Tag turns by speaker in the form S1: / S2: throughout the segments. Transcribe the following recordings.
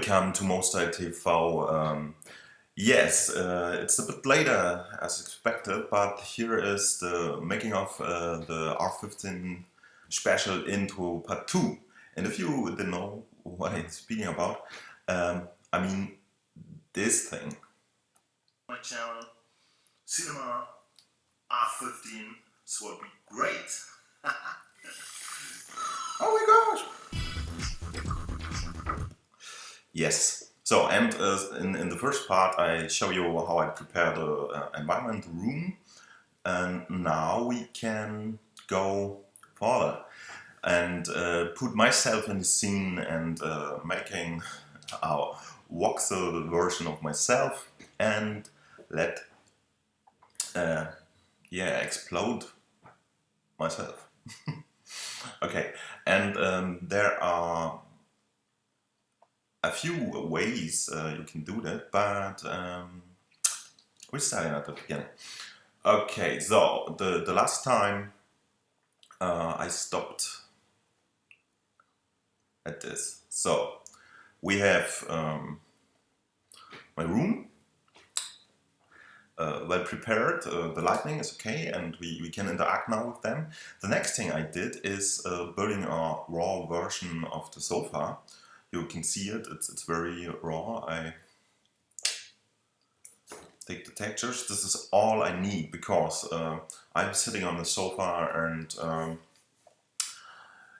S1: Willkommen to Mostly TV. Yes, it's a bit later as expected, but here is the making of the r15 special into part 2. And if you didn't know what I'm speaking about, I mean this thing.
S2: My channel, Cinema R15, so it'll be great.
S1: Oh my gosh! Yes. So, and in the first part I show you how I prepare the environment, the room, and now we can go further and put myself in the scene and making our voxel version of myself and let explode myself. Okay, and there are a few ways you can do that, but we're starting at the beginning. Okay, so the last time I stopped at this. So we have my room well prepared, the lighting is okay, and we can interact now with them. The next thing I did is building a raw version of the sofa. You can see it, it's very raw. I take the textures. This is all I need because I'm sitting on the sofa and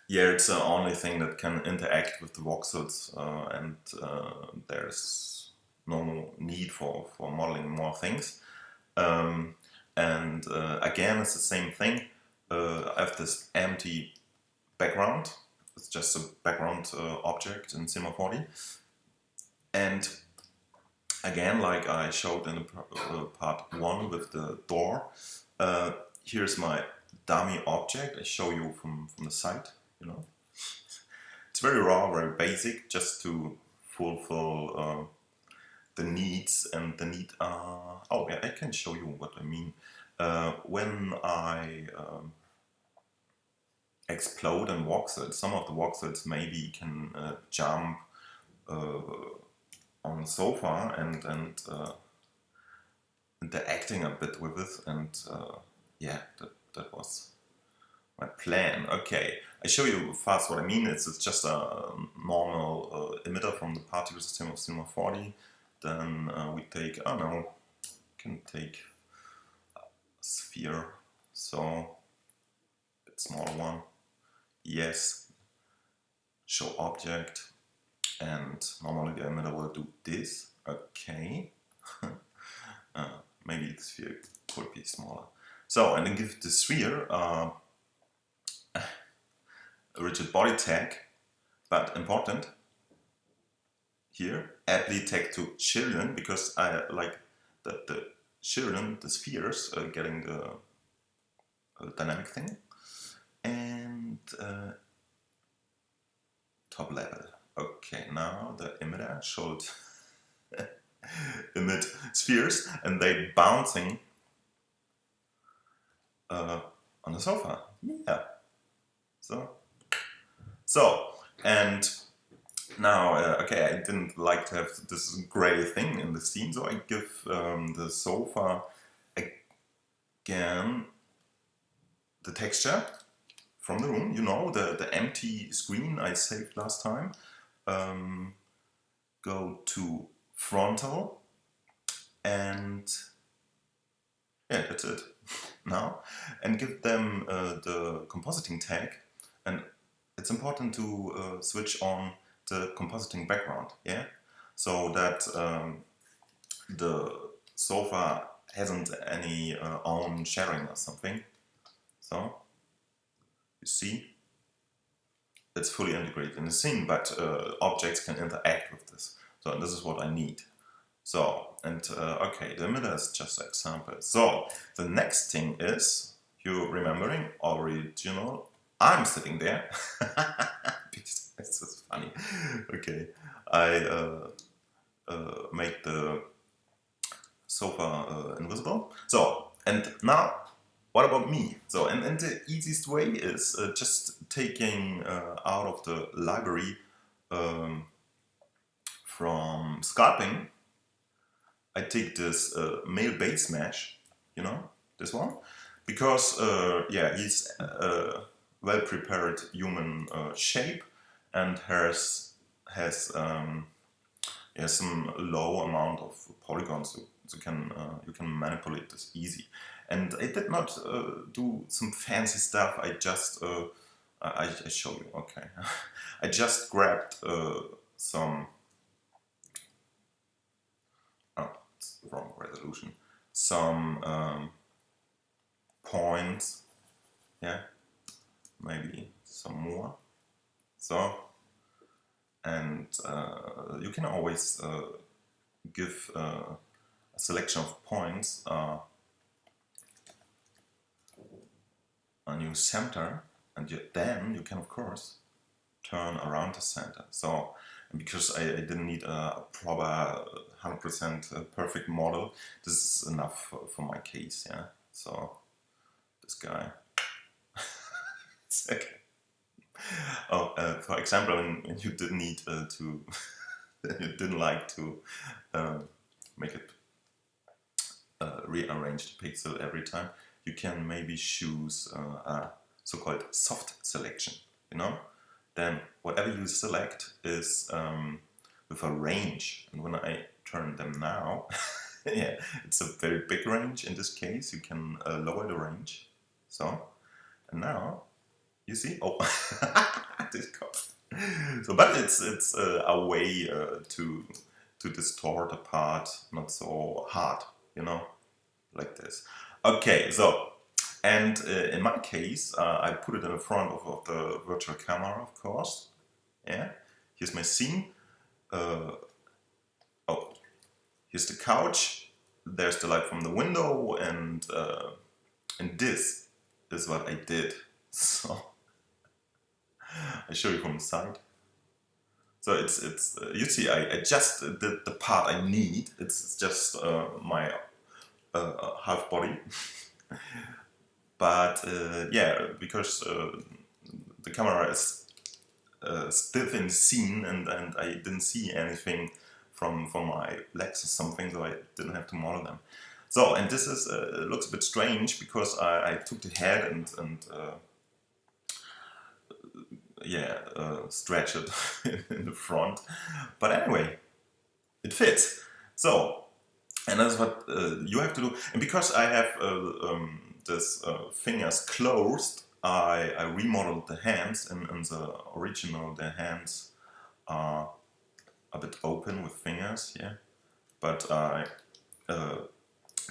S1: yeah, it's the only thing that can interact with the voxels and there's no need for modeling more things. And again, it's the same thing. I have this empty background. It's just a background object in Cinema 4D. And again, like I showed in part 1 with the door, here's my dummy object. I show you from the side, you know. It's very raw, very basic, just to fulfill the needs, and the need are... oh yeah, I can show you what I mean. When I explode and voxels, some of the voxels maybe can jump on the sofa and interacting a bit with it, and yeah, that was my plan. Okay, I show you fast what I mean. It's just a normal emitter from the particle system of Cinema 4D. Then we take, oh no, can take a sphere, so a bit smaller one. Yes, show object, and normally the emitter will do this. Okay, maybe the sphere could be smaller. So, and then give the sphere a rigid body tag, but important here, add the tag to children, because I like that the children, the spheres, are getting the dynamic thing. And top level. Okay, now the emitter should emit spheres, and they bouncing on the sofa. Yeah. So, and now, okay, I didn't like to have this gray thing in the scene, so I give the sofa again the texture from the room, you know, the empty screen I saved last time. Go to frontal, and yeah, that's it now, and give them the compositing tag, and it's important to switch on the compositing background, yeah, so that the sofa hasn't any own sharing or something. So you see, it's fully integrated in the scene, but objects can interact with this. So this is what I need. So, and okay, the emitter is just an example. So the next thing is, you remembering original. I'm sitting there. This is funny. Okay, I make the sofa invisible. So, and now, what about me? So, and the easiest way is just taking out of the library from sculpting, I take this male base mesh, you know, this one, because yeah, he's a well prepared human shape and has some low amount of polygons, so you can manipulate this easy. And I did not do some fancy stuff. I just I show you. Okay, I just grabbed some. Oh, it's the wrong resolution. Some points. Yeah, maybe some more. So, and you can always give a selection of points a new center, and then you can of course turn around the center. So, and because I didn't need a proper 100% perfect model, this is enough for my case. Yeah. So this guy. It's okay. Oh, for example, when you didn't need to, you didn't like to make it rearrange the pixel every time, you can maybe choose a so-called soft selection, you know? Then whatever you select is with a range, and when I turn them now, yeah, it's a very big range in this case. You can lower the range, so, and now you see, oh, this cost. So, but it's a way to distort a part not so hard, you know, like this. Okay, so, and in my case, I put it in the front of the virtual camera, of course. Yeah, here's my scene. Oh, here's the couch. There's the light from the window, and this is what I did. So I show you from the side. So it's you see, I just did the part I need. It's just my half body. But yeah, because the camera is stiff in the scene, and I didn't see anything from my legs or something, so I didn't have to model them. So, and this is looks a bit strange because I took the head and yeah, stretch it in the front. But anyway, it fits. So, and that's what you have to do. And because I have this fingers closed, I remodeled the hands, and in the original the hands are a bit open with fingers, yeah. But I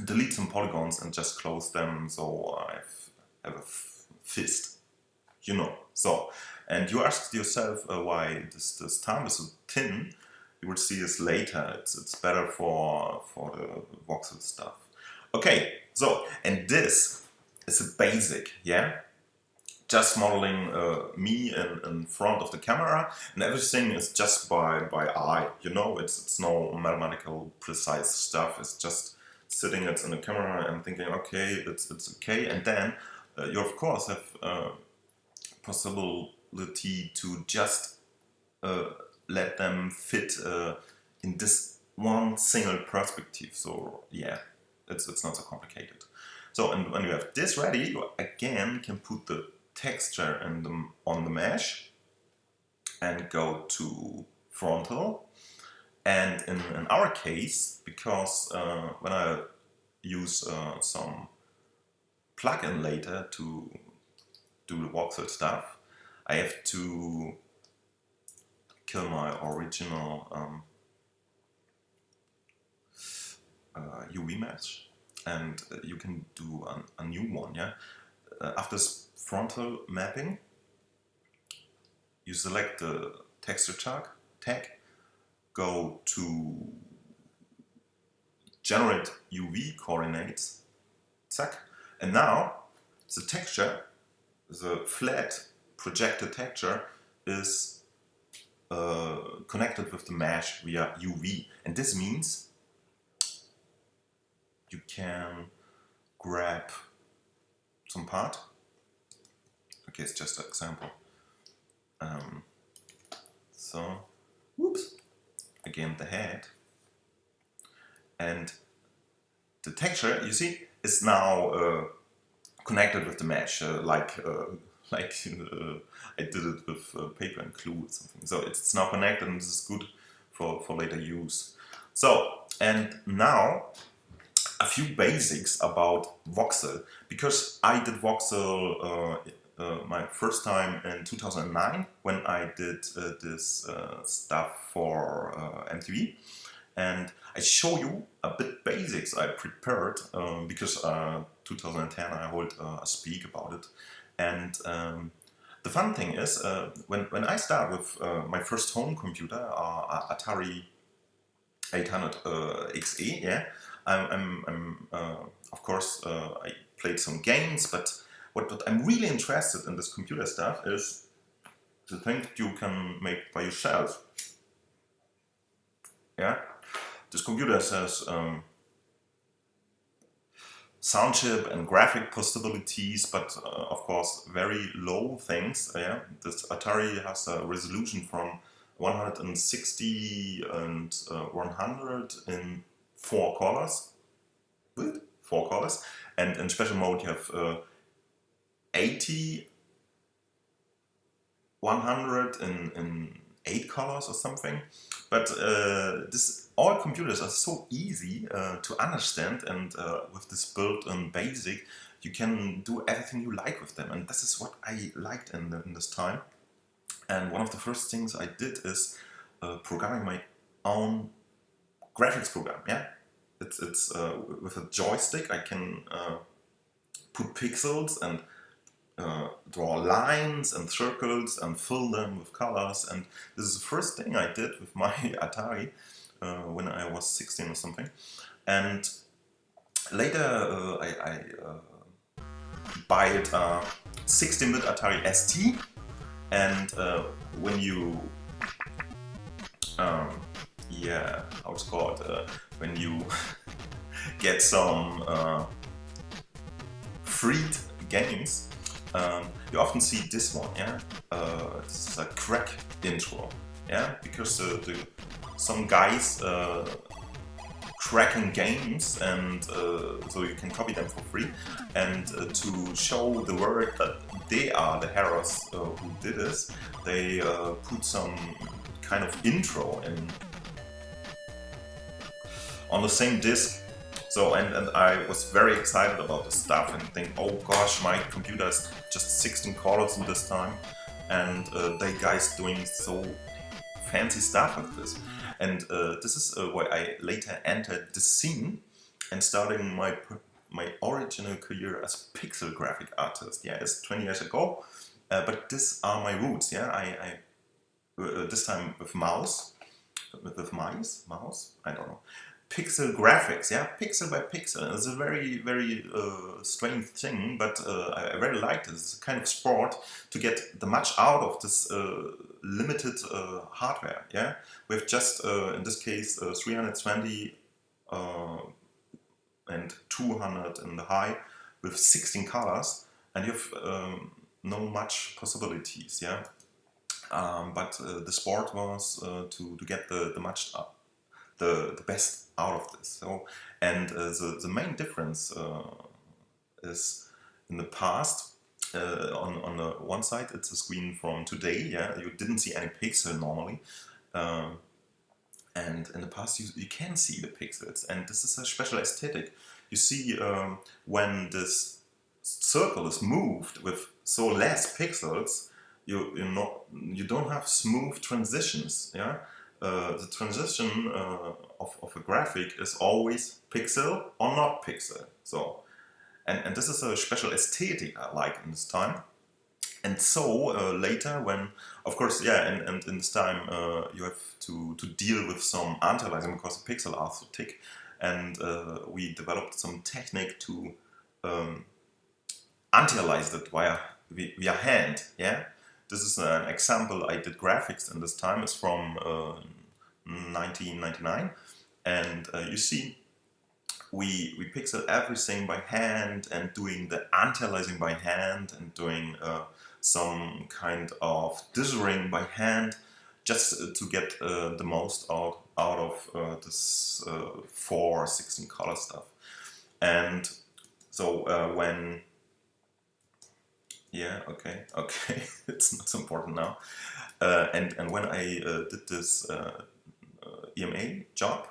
S1: delete some polygons and just close them, so I have a fist, you know. So, and you asked yourself why this thumb is so thin. You will see this later. It's better for the voxel stuff. Okay, so, and this is a basic, yeah? Just modeling me in front of the camera, and everything is just by eye, you know? It's no mathematical precise stuff. It's just sitting it in the camera and thinking, okay, it's okay. And then you of course have possibility to just let them fit in this one single perspective. So yeah, it's not so complicated. So, and when you have this ready, you again can put the texture on the mesh and go to frontal. And in our case, because when I use some plugin later to do the voxel stuff, I have to kill my original UV mesh, and you can do a new one, yeah? After frontal mapping, you select the texture tag, go to generate UV coordinates, zack, and now the texture, the flat projected texture, is connected with the mesh via UV, and this means you can grab some part. Okay, it's just an example. So, whoops. again the head, and the texture, you see, is now connected with the mesh, like I did it with paper and glue or something. So it's now connected, and this is good for later use. So, and now a few basics about voxel, because I did voxel my first time in 2009 when I did this stuff for MTV, and I show you a bit basics I prepared because 2010 I hold a speak about it. And the fun thing is, when I start with my first home computer, Atari 800 XE, yeah, of course, I played some games, but what I'm really interested in this computer stuff is the thing that you can make by yourself. Yeah, this computer has sound chip and graphic possibilities, but of course very low things. Yeah, this Atari has a resolution from 160 and 100 in 4 colors. With 4 colors, and in special mode you have 80, 100 in 8 colors or something. But all computers are so easy to understand, and with this built-in basic, you can do everything you like with them, and this is what I liked in this time. And one of the first things I did is programming my own graphics program. Yeah, it's with a joystick I can put pixels and draw lines and circles and fill them with colors, and this is the first thing I did with my Atari when I was 16 or something. And later I bought a 16-bit Atari ST, and when you yeah, how it's called, when you get some freed games, you often see this one, yeah. This is a crack intro, yeah, because some guys cracking games, and so you can copy them for free, and to show the world that they are the heroes who did this, they put some kind of intro in on the same disk. So, and I was very excited about this stuff and think, oh gosh, my computer is just 16 colors in this time, and they guys doing so fancy stuff with this. And this is where I later entered the scene and starting my original career as pixel graphic artist. Yeah, it's 20 years ago, but these are my roots. Yeah, I this time with mouse, I don't know. Pixel graphics, yeah, pixel by pixel. It's a very strange thing, but I very liked it. It's a kind of sport to get the much out of this limited hardware. Yeah, with just in this case 320 and 200 in the high with 16 colors, and you have no much possibilities. Yeah, but the sport was to get the much the best out of this. So, and the main difference is in the past, on the one side it's a screen from today, yeah, you didn't see any pixel normally, and in the past you can see the pixels, and this is a special aesthetic. You see when this circle is moved with so less pixels, you don't have smooth transitions, yeah. The transition of a graphic is always pixel or not pixel. So, and this is a special aesthetic I like in this time. And so later, when, of course, yeah, and in this time you have to deal with some anti-aliasing because the pixels are so thick, and we developed some technique to anti-aliase it via hand, yeah. This is an example. I did graphics in this time. It's from 1999, and you see, we pixel everything by hand and doing the anti-aliasing by hand and doing some kind of dithering by hand. just to get the most out of this 4/16 color stuff. And so when, yeah, okay, it's not so important now. And when I did this EMA job,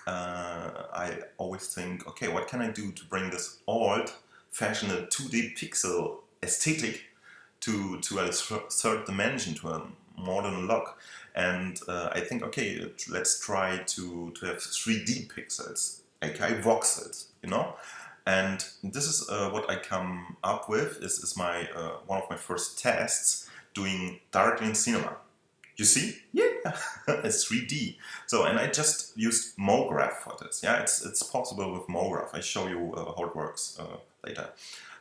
S1: I always think, okay, what can I do to bring this old-fashioned 2D pixel aesthetic to a third dimension, to a modern look? And I think, okay, let's try to have 3D pixels, aka voxels, you know? And this is what I come up with. Is my one of my first tests doing directly in cinema. You see? Yeah, it's 3D. So, and I just used MoGraph for this. Yeah, it's possible with MoGraph. I show you how it works later.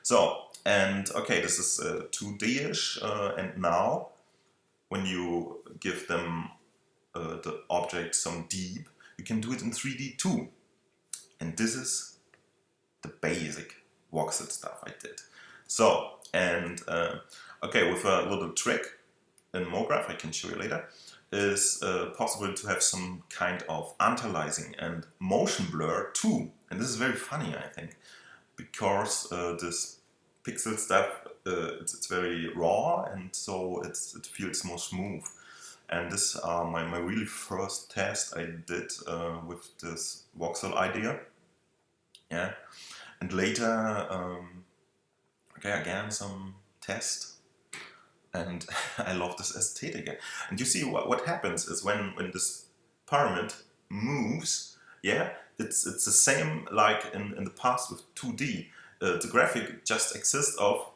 S1: So, and okay, this is 2D-ish, and now when you give them the object some deep, you can do it in 3D too. And this is the basic voxel stuff I did. So, and okay, with a little trick in MoGraph, I can show you later, is possible to have some kind of anti-aliasing and motion blur too. And this is very funny, I think, because this pixel stuff, it's very raw, and so it feels more smooth. And this are my really first test I did with this voxel idea. Yeah, and later, okay, again some test. And I love this aesthetic. And you see what happens is when this pyramid moves, yeah, it's the same like in the past with 2D. The graphic just exists of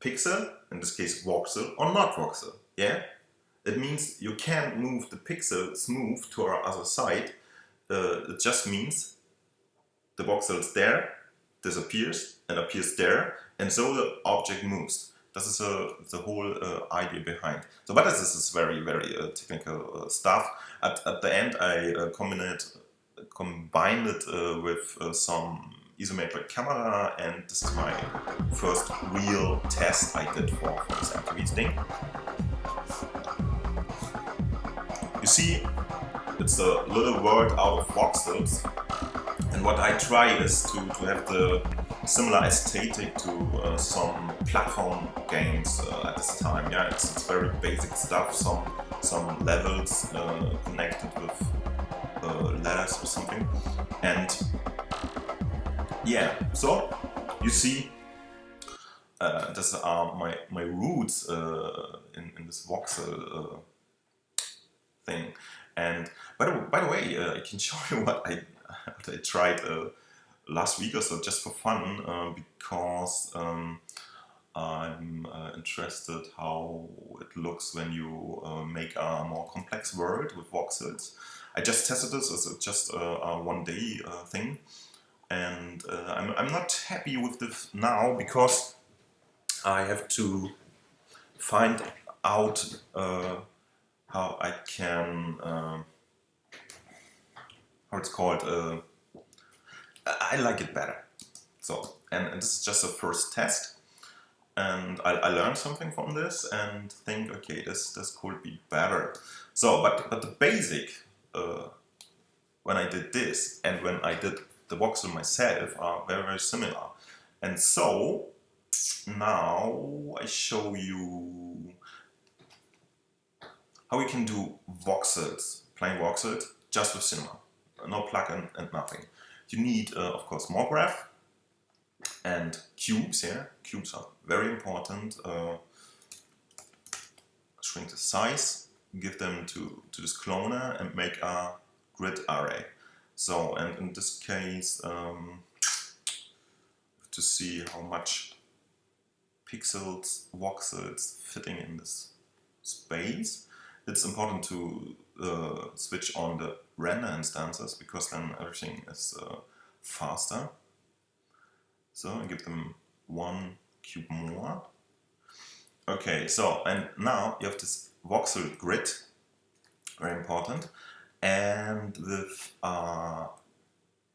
S1: pixel, in this case voxel, or not voxel, yeah? It means you can't move the pixel smooth to our other side. It just means the voxel is there, disappears, and appears there, and so the object moves. This is the whole idea behind. So, but this is very, very technical stuff. At the end, I combined it with some isometric camera, and this is my first real test I did for this MTV thing. You see, it's a little world out of voxels, and what I try is to have the similar aesthetic to some platform games at this time. Yeah, it's very basic stuff. Some levels connected with ladders or something, and yeah. So you see, these are my roots in this voxel thing. And by the way, I can show you what I tried last week or so, just for fun, because I'm interested how it looks when you make a more complex world with voxels. I just tested this as just a one-day thing, and I'm not happy with this now because I have to find out how I can, how it's called, I like it better. So, and this is just a first test, and I learned something from this and think, okay, this could be better. So, but the basic, when I did this and when I did the voxel myself are very, very similar. And so, now I show you how we can do voxels, plain voxels, just with cinema. No plugin and nothing. You need, of course, MoGraph and cubes. Yeah, cubes are very important. Shrink the size, give them to this cloner, and make a grid array. So, and in this case, to see how much pixels, voxels fitting in this space, it's important to switch on the render instances, because then everything is faster. So I give them one cube more. Okay, so and now you have this voxel grid, very important, and with a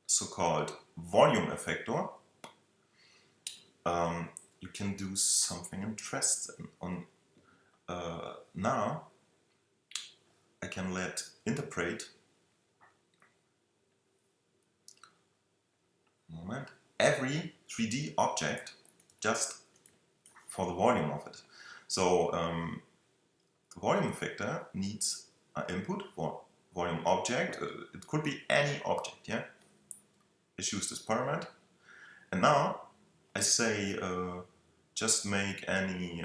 S1: so-called volume effector, you can do something interesting. On now I can let interpret every 3D object just for the volume of it. So the volume effector needs an input for volume object. It could be any object, yeah? I choose this parameter. And now I say just make any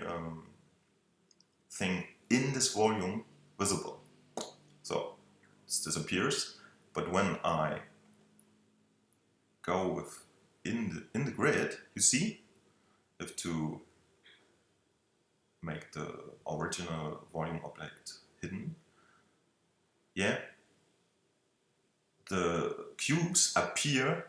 S1: thing in this volume visible. So this disappears, but when I go with in the grid, you see, if to make the original volume object hidden, yeah, the cubes appear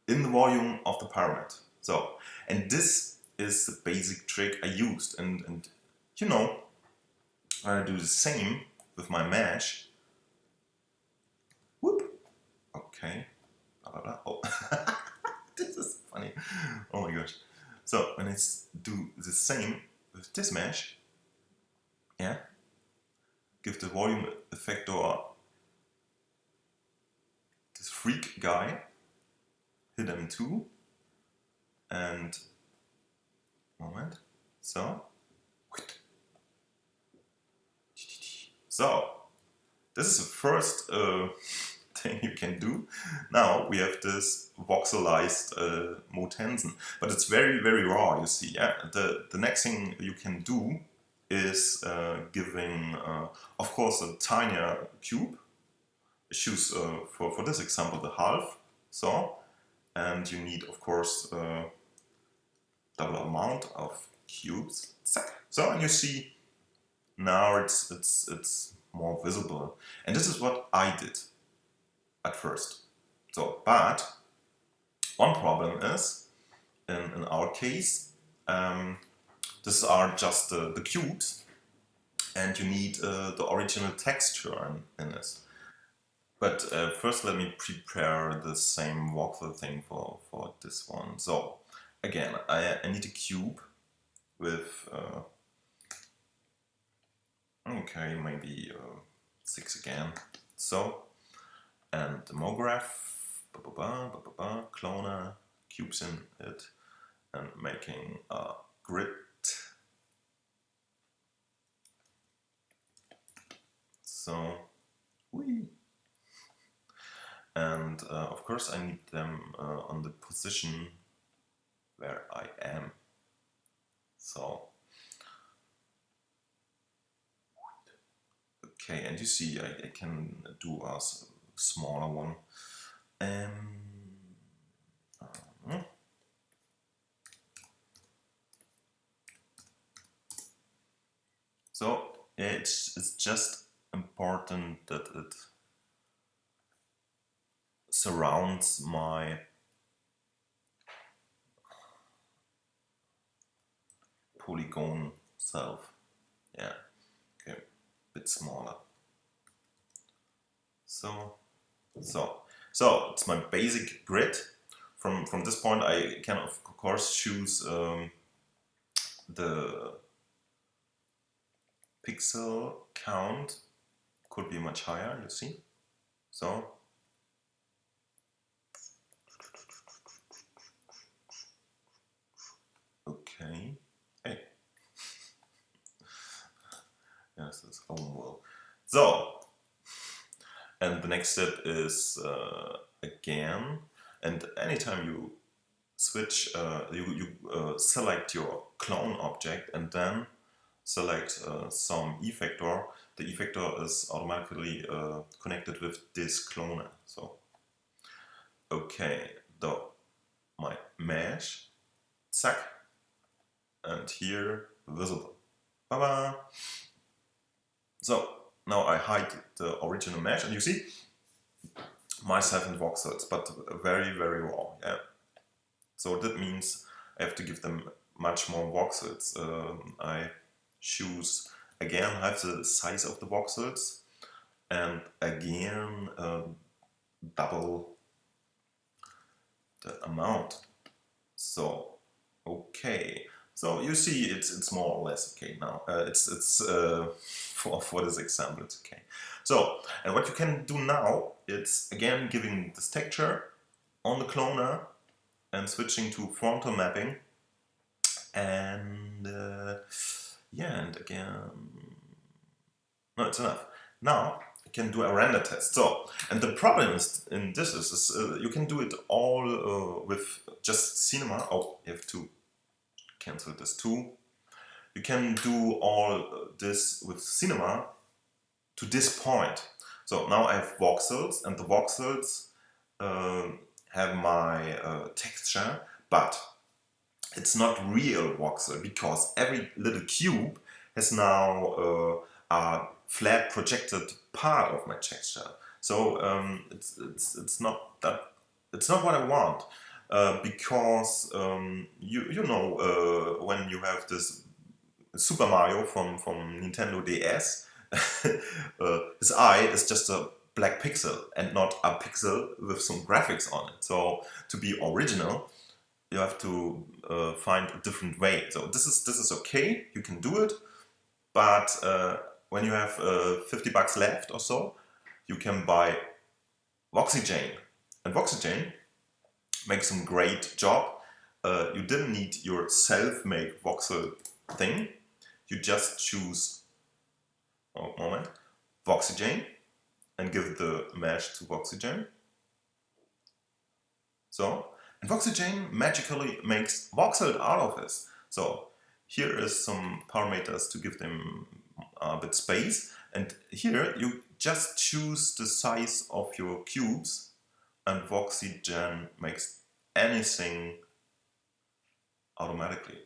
S1: in the volume of the parameter. So, and this is the basic trick I used, and you know, when I do the same with my mesh, whoop, okay, blah, blah, blah. Oh, this is funny, oh my gosh. So when I do the same with this mesh, yeah, give the volume effector this freak guy, hit him too, and moment, so this is the first thing you can do. Now we have this voxelized Motensen, but it's very, very raw, you see. Yeah? The next thing you can do is giving, of course, a tinier cube. Choose for this example the half, so, and you need, of course, double amount of cubes. So, and you see now it's more visible, and this is what I did at first. So, but one problem is in our case, these are just the cubes, and you need the original texture in this. But first let me prepare the same voxel thing for this one. So again, I need a cube with, okay, maybe 6 again. So, and the MoGraph, cloner, cubes in it, and making a grid. So, whee. And of course I need them on the position where I am. So, okay, and you see I can do a smaller one. So it's just important that it surrounds my polygon self. Yeah, okay, a bit smaller. So it's my basic grid. From this point I can of course choose the pixel count could be much higher, you see. So okay, hey, yes, that's own will. So, and the next step is again, and anytime you switch, you select your clone object and then select some effector. The effector is automatically connected with this cloner. So, okay, my mesh, zack, and here visible. Bye-bye. So now I hide the original mesh, and you see my 7 voxels, but very, very raw. Yeah. So that means I have to give them much more voxels. I choose again half the size of the voxels, and again double the amount. So okay, So you see, it's more or less okay now. For this example, it's okay. So, and what you can do now, it's again giving this texture on the cloner and switching to frontal mapping, and yeah, and again, no, it's enough. Now you can do a render test. So, and the problem is in this is you can do it all with just cinema. Oh, you have to cancel this too. You can do all this with cinema to this point. So now I have voxels, and the voxels have my texture, but it's not real voxel because every little cube has now a flat projected part of my texture. So it's not what I want. Because you know, when you have this Super Mario from Nintendo DS, his eye is just a black pixel and not a pixel with some graphics on it. So to be original, you have to find a different way. So this is okay, you can do it, but when you have 50 bucks left or so, you can buy Voxygen, and Voxygen makes some great job. You didn't need your self-made voxel thing. You just choose, Voxygen, and give the mesh to Voxygen. So, and Voxygen magically makes voxel out of this. So here is some parameters to give them a bit space, and here you just choose the size of your cubes, and Voxygen makes anything automatically.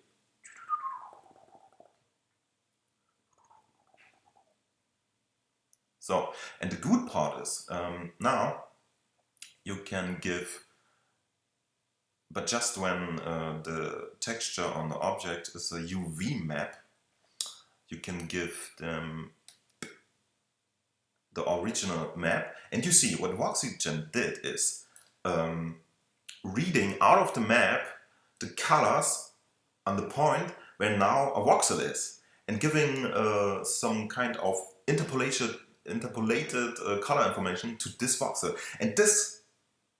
S1: So, and the good part is, now you can give, but just when the texture on the object is a UV map, you can give them the original map. And you see what Voxygen did is reading out of the map the colors on the point where now a voxel is, and giving some kind of interpolated color information to this voxel. And this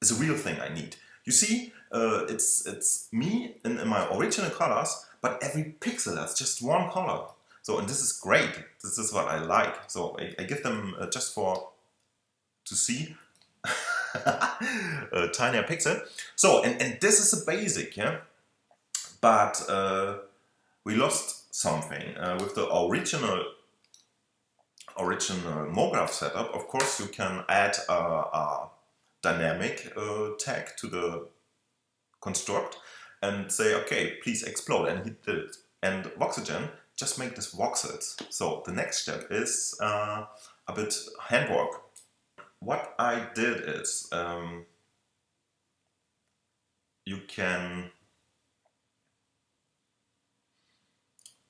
S1: is a real thing I need. You see, it's me in my original colors, but every pixel has just one color. So, and this is great. This is what I like. So I give them just to see a tinier pixel. So, and this is a basic, yeah. But we lost something with the original MoGraph setup. Of course, you can add a dynamic tag to the construct and say, okay, please explode, and he did it. And Voxygen just make this voxels. So the next step is a bit handwork. What I did is you can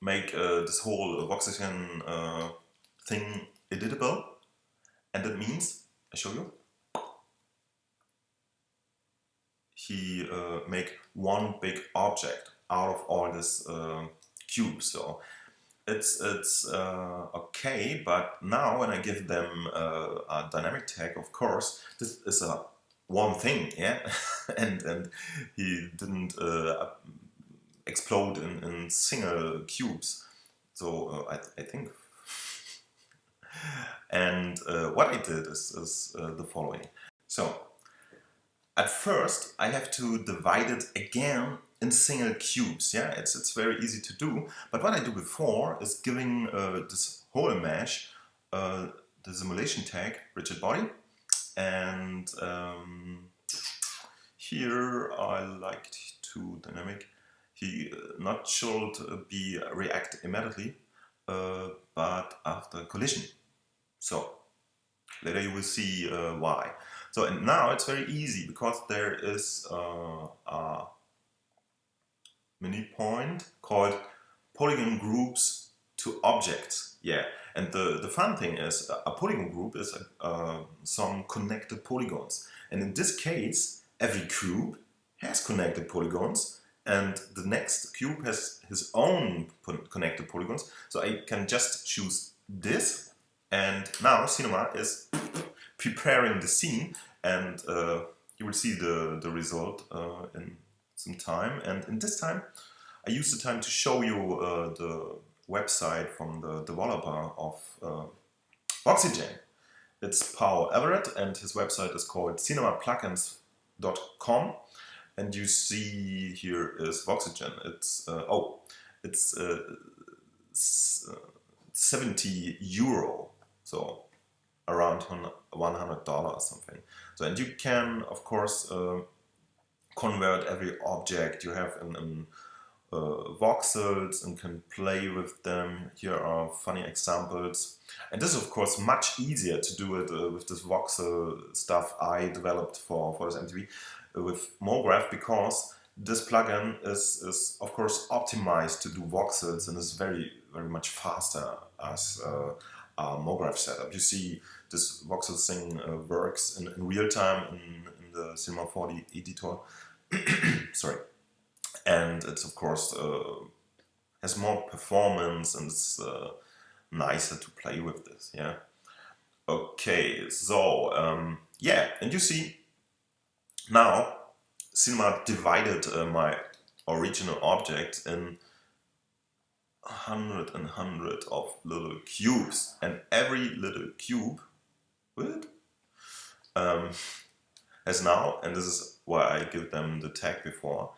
S1: make this whole Voxygen thing editable, and that means, I show you, he make one big object out of all this cubes. So it's okay, but now when I give them a dynamic tag, of course, this is a one thing, yeah, and he didn't explode in single cubes. So I think. And what I did is the following. So at first I have to divide it again in single cubes. Yeah, it's very easy to do. But what I do before is giving this whole mesh the simulation tag rigid body, and here I like to dynamic. He not should be react immediately, but after collision. So later you will see why. So, and now it's very easy because there is a mini point called polygon groups to objects. Yeah, and the fun thing is a polygon group is some connected polygons, and in this case every cube has connected polygons, and the next cube has his own connected polygons. So I can just choose this, and now Cinema is preparing the scene, and you will see the result in some time. And in this time, I use the time to show you the website from the developer of Voxygen. It's Paul Everett, and his website is called cinemaplugins.com. And you see here is Voxygen. It's 70 euro, so around $100 or something. So, and you can of course convert every object you have in voxels and can play with them. Here are funny examples, and this is of course much easier to do it with this voxel stuff I developed for this MTV with MoGraph, because this plugin is of course optimized to do voxels and is very much faster as a MoGraph setup. You see this voxel thing works in real time in the Cinema 4D editor. Sorry. And it's of course has more performance and it's nicer to play with this. Yeah. Okay. So yeah, and you see now Cinema divided my original object in 100 of little cubes, and every little cube has now, and this is why I give them the tag before.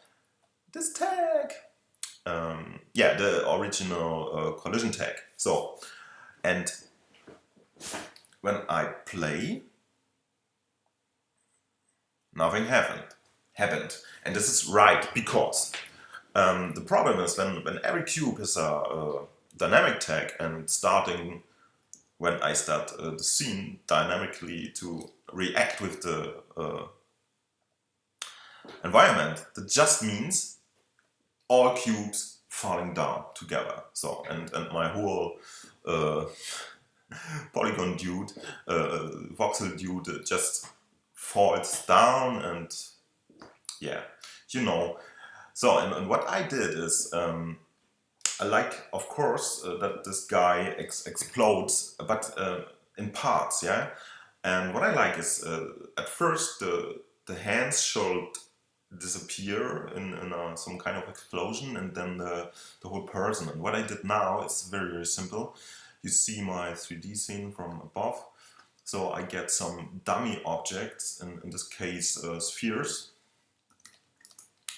S1: This tag, yeah, the original collision tag. So, and when I play, nothing happened, and this is right because the problem is when every cube has a dynamic tag, and starting when I start the scene dynamically to react with the environment, that just means all cubes falling down together. So, and my whole polygon dude, voxel dude just falls down, and yeah, you know. So, and what I did is, I like, of course, that this guy explodes, but in parts, yeah. And what I like is, at first, the hands should disappear in some kind of explosion, and then the whole person. And what I did now is very simple. You see my 3D scene from above. So I get some dummy objects, in this case spheres.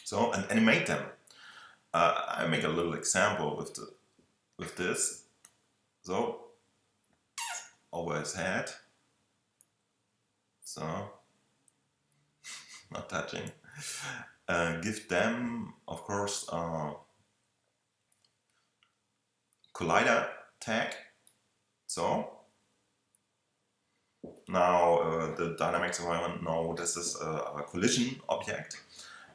S1: So, and animate them. I make a little example with this. So over his head. So not touching. Give them, of course, collider tag. So now the dynamics environment know this is a collision object,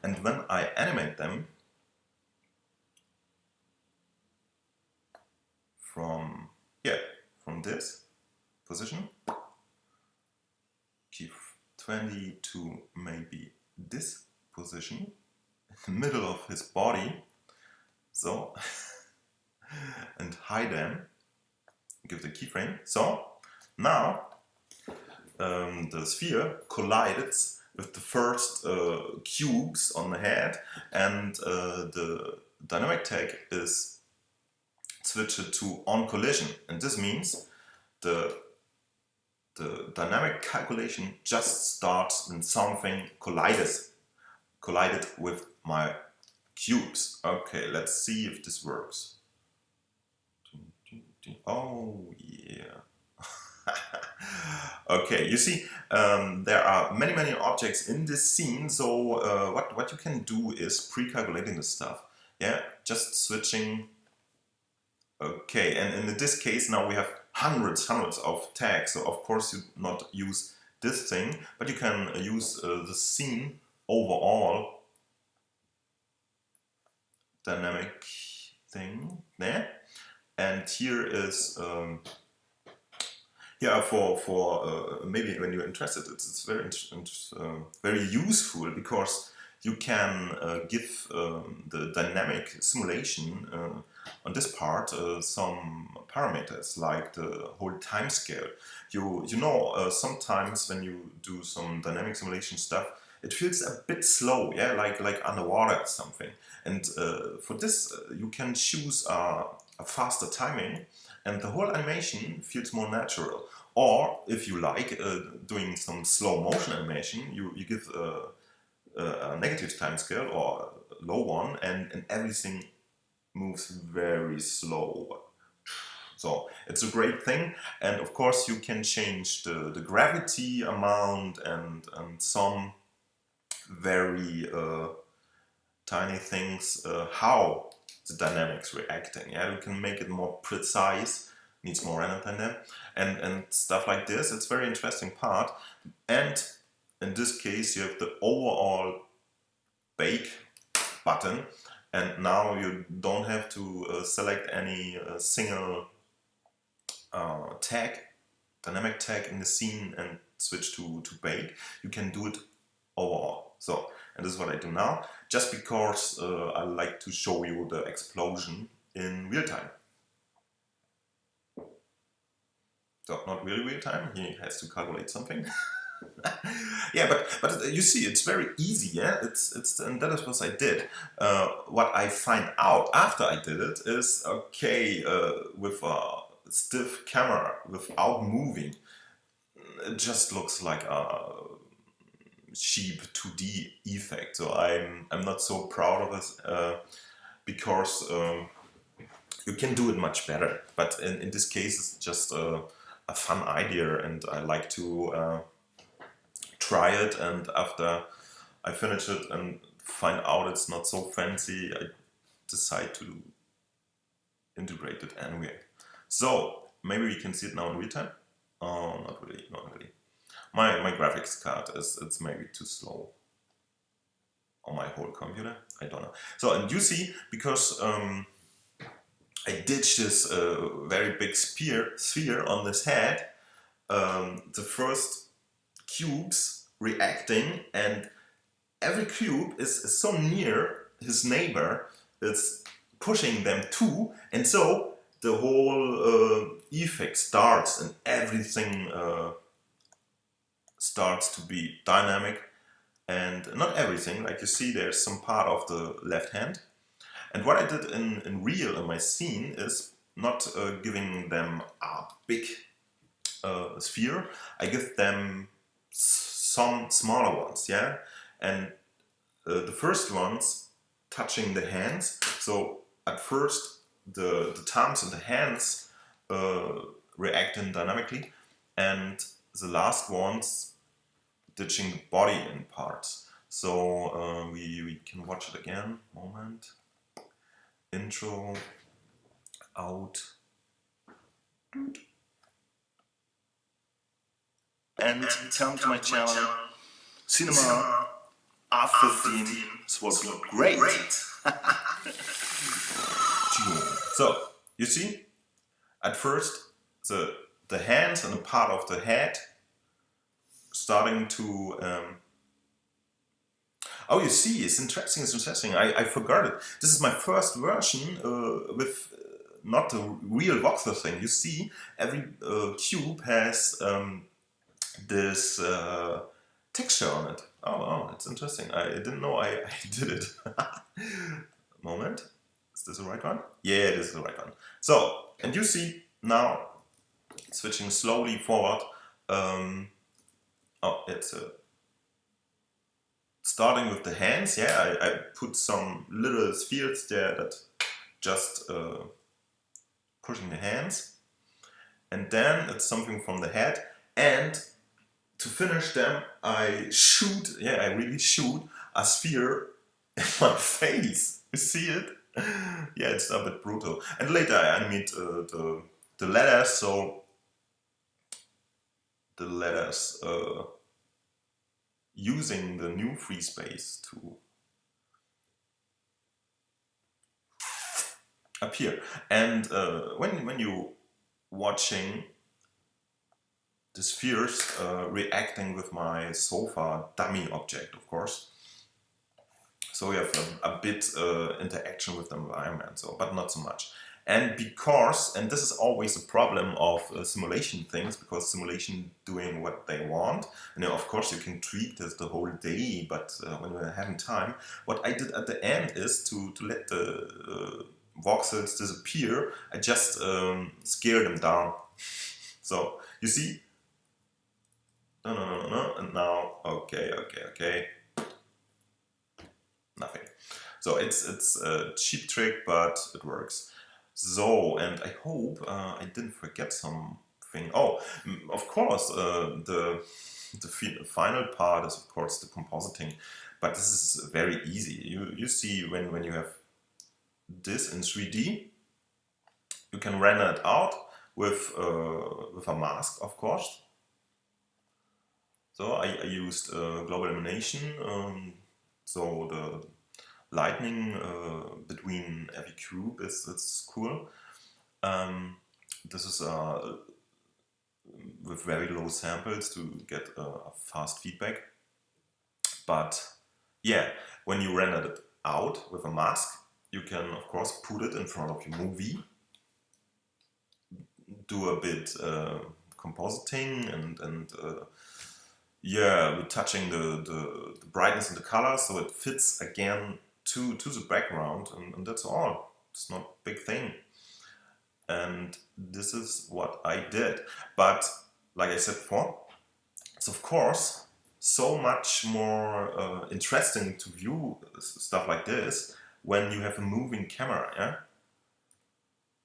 S1: and when I animate them from this position, keep 20 to maybe this position in the middle of his body, so and hide them, give the keyframe. So now the sphere collides with the first cubes on the head, and the dynamic tag is switched to on collision, and this means the dynamic calculation just starts when something collided with my cubes. Okay, let's see if this works. Oh yeah. Okay, you see, there are many objects in this scene, so what you can do is pre-calculating the stuff. Yeah, just switching. Okay, and in this case now we have hundreds of tags, so of course you not use this thing, but you can use the scene overall dynamic thing there. And here is yeah, for maybe when you're interested, it's very very useful, because you can give the dynamic simulation on this part some parameters like the whole time scale. You know, sometimes when you do some dynamic simulation stuff, it feels a bit slow, yeah, like underwater or something. And for this, you can choose a faster timing, and the whole animation feels more natural. Or if you like doing some slow motion animation, you give a negative time scale or a low one, and everything moves very slow. So it's a great thing, and of course you can change the gravity amount and some very tiny things, how the dynamics reacting. Yeah, you can make it more precise, needs more render time, and stuff like this. It's very interesting part. And in this case, you have the overall bake button, and now you don't have to select any single tag, dynamic tag in the scene and switch to bake. You can do it overall. So, and this is what I do now, just because I like to show you the explosion in real time. So, not really real time, he has to calculate something. Yeah, but you see, it's very easy, yeah. And that is what I did. What I find out after I did it is, okay, with a stiff camera without moving, it just looks like a cheap 2D effect. So I'm not so proud of it because you can do it much better. But in this case, it's just a fun idea, and I like to try it, and after I finish it and find out it's not so fancy, I decide to integrate it anyway. So maybe we can see it now in real time. Oh, not really, not really. My graphics card it's maybe too slow on my whole computer. I don't know. So, and you see, because I ditched this very big sphere on this head, the first cubes reacting, and every cube is so near his neighbor, it's pushing them too, and so the whole effect starts, and everything starts to be dynamic. And not everything, like you see, there's some part of the left hand. And what I did in real in my scene is not giving them a big sphere. I give them some smaller ones, yeah. And the first ones touching the hands. So at first the thumbs and the hands reacting dynamically, and the last ones ditching the body in parts. So we can watch it again. Moment. Intro. Out.
S2: And come to my channel, Cinema R15. This will be great.
S1: So you see, at first the hands and a part of the head starting to oh, you see, it's interesting, it's interesting. I forgot it. This is my first version with not the real voxel thing. You see, every cube has this texture on it. Oh, it's interesting. I didn't know I did it. Moment. Is this the right one? Yeah, this is the right one. So, and you see now, switching slowly forward. Oh, it's starting with the hands. Yeah, I put some little spheres there that just pushing the hands. And then it's something from the head. And to finish them, I shoot, yeah, I really shoot a sphere in my face. You see it? Yeah, it's a bit brutal. And later I animate the letters, so the letters using the new free space to appear. And when you watching the spheres reacting with my sofa dummy object, of course, So you have a bit interaction with the environment, so, but not so much. And because, and this is always a problem of simulation things, because simulation doing what they want, and of course you can tweak this the whole day, but when you're having time, what I did at the end is to let the voxels disappear. I just scale them down. So you see, no, and now, okay, nothing. So it's a cheap trick, but it works. So, and I hope I didn't forget something. Oh, of course, the final part is of course the compositing, but this is very easy. You see when you have this in 3D, you can render it out with a mask, of course. So I used global illumination, so the lightning between every cube is cool. This is with very low samples to get a fast feedback. But yeah, when you render it out with a mask, you can of course put it in front of your movie, do a bit compositing and yeah, we're touching the brightness and the color so it fits again to the background, and that's all. It's not a big thing. And this is what I did. But like I said before, it's of course so much more interesting to view stuff like this when you have a moving camera, yeah?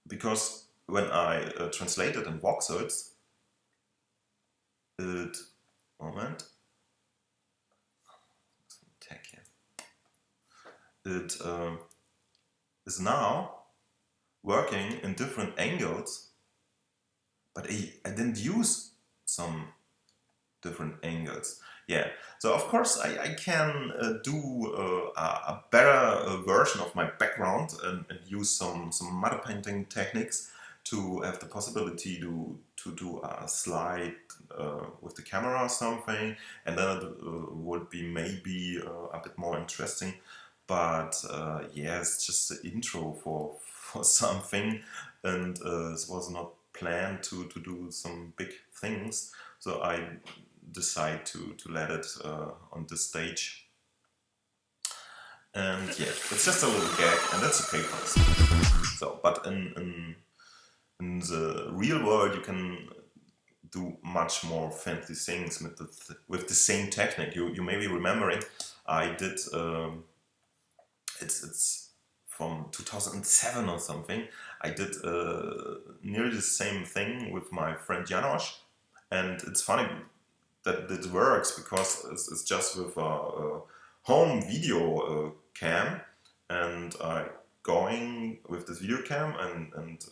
S1: Because when I translate it in voxels, it, moment, tag here. It is now working in different angles, but I didn't use some different angles. Yeah, so of course I can do a better version of my background and use some matte painting techniques to have the possibility to do a slide with the camera or something, and then it would be maybe a bit more interesting. But yeah, it's just the intro for something, and it was not planned to do some big things, so I decide to let it on this stage. And yeah, it's just a little gag, and that's okay for us. So, but in the real world, you can do much more fancy things with the same technique. You may be remembering I did. It's from 2007 or something. I did nearly the same thing with my friend Janosch, and it's funny that it works because it's just with a home video cam, and I going with this video cam and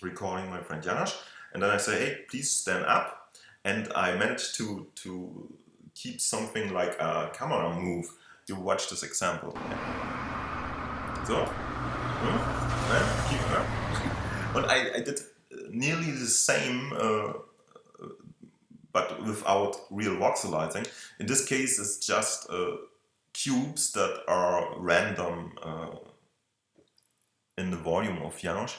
S1: recording my friend Janosch, and then I say, hey, please stand up, and I managed to keep something like a camera move. You watch this example. So, but I did nearly the same, but without real voxelizing. In this case, it's just cubes that are random in the volume of Janosch,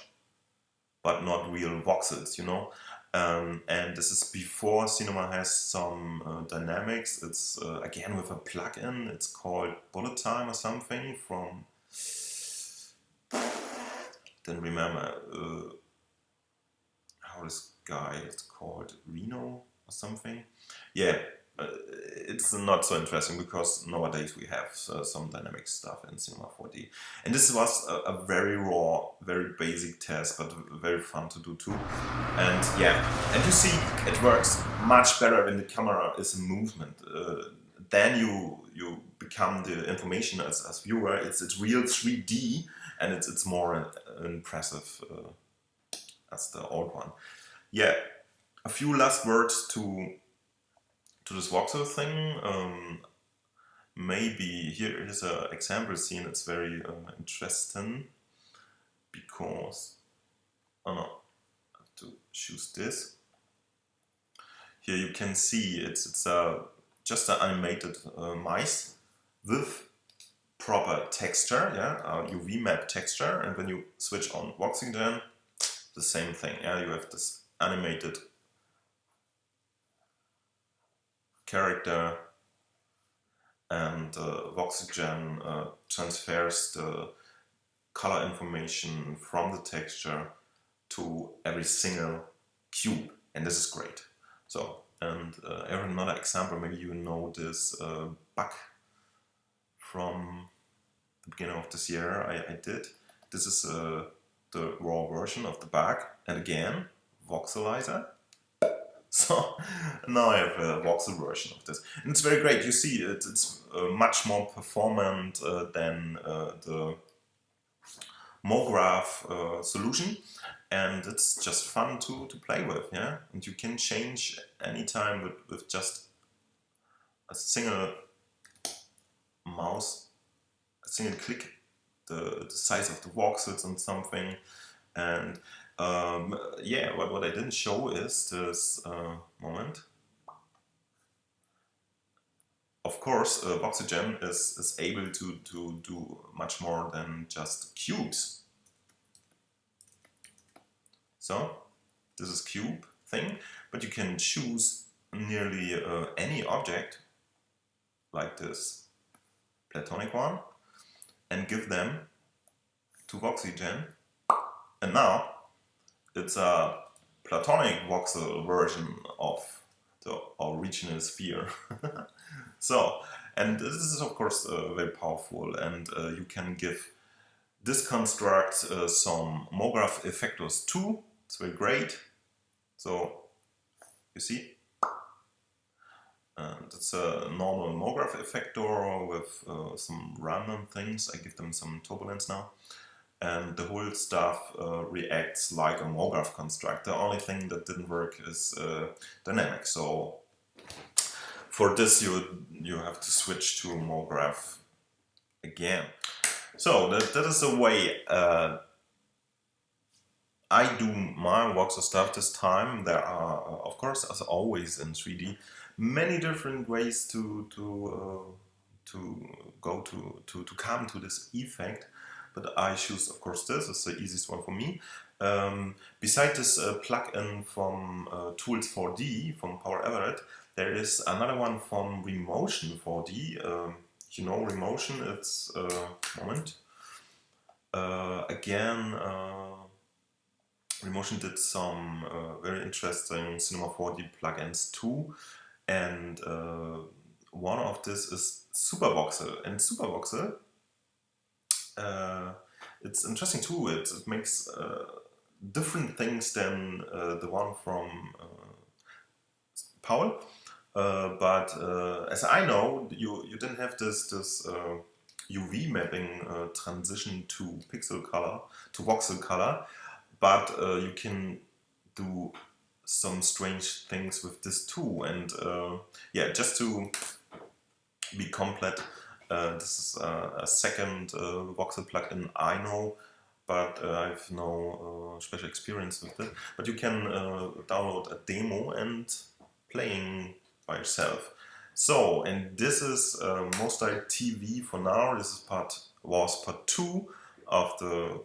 S1: but not real voxels, you know. And this is before Cinema has some dynamics. It's again with a plugin. It's called Bullet Time or something from. Don't remember how this guy is called, Reno or something. Yeah, it's not so interesting because nowadays we have some dynamic stuff in Cinema 4D. And this was a very raw, very basic test, but very fun to do too. And yeah, and you see it works much better when the camera is in movement. Then you become the information as viewer. It's real 3D, and it's more impressive as the old one. Yeah, a few last words to this voxel thing. Maybe here is an example scene. It's very interesting because I have to choose this. Here you can see it's just an animated mice with proper texture, yeah, UV map texture, and when you switch on Voxygen, the same thing, yeah, you have this animated character, and Voxygen transfers the color information from the texture to every single cube, and this is great. So, and another example, maybe you know this bug from the beginning of this year I did. This is the raw version of the bug, and again, voxelise. So now I have a voxel version of this, and it's very great. You see, it's much more performant than the MoGraph solution, and it's just fun to play with, yeah. And you can change anytime with just a single mouse, a single click, the size of the voxels and something. And yeah, what I didn't show is this moment. Of course, Voxygen is able to do much more than just cubes. So this is cube thing, but you can choose nearly any object, like this platonic one, and give them to Voxygen. And now it's a platonic voxel version of the original sphere. So, and this is of course very powerful, and you can give this construct some MoGraph effectors too. It's very great. So you see, and it's a normal MoGraph effector with some random things. I give them some turbulence now, and the whole stuff reacts like a MoGraph construct. The only thing that didn't work is dynamic. So for this you have to switch to MoGraph again. So that is the way I do my voxel stuff this time. There are, of course, as always in 3D, many different ways to come to this effect. But I choose, of course, this is the easiest one for me. Beside this plugin from Tools 4D from Power Everett, there is another one from Remotion 4D. You know Remotion, it's moment. Again, Remotion did some very interesting Cinema 4D plugins too, and one of this is Supervoxel. And Supervoxel, it's interesting too. It makes different things than the one from Paul. But as I know, you didn't have this UV mapping transition to pixel color, to voxel color, but you can do some strange things with this too. And yeah, just to be complete, this is a second voxel plugin I know, but I have no special experience with it. But you can download a demo and playing by yourself. So, and this is MoStyle TV for now. This is was part 2 of the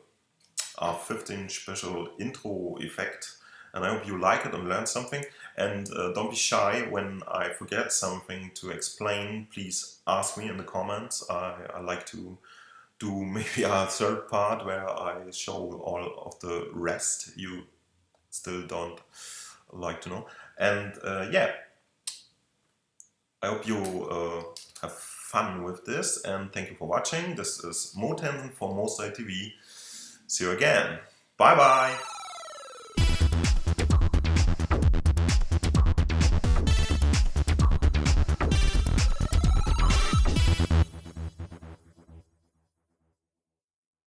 S1: r15 special intro effect. And I hope you like it and learn something. And don't be shy when I forget something to explain. Please ask me in the comments. I like to do maybe a third part where I show all of the rest you still don't like to know. And yeah, I hope you have fun with this, and thank you for watching. This is Mo Tensen for MoStyle TV. See you again. Bye bye.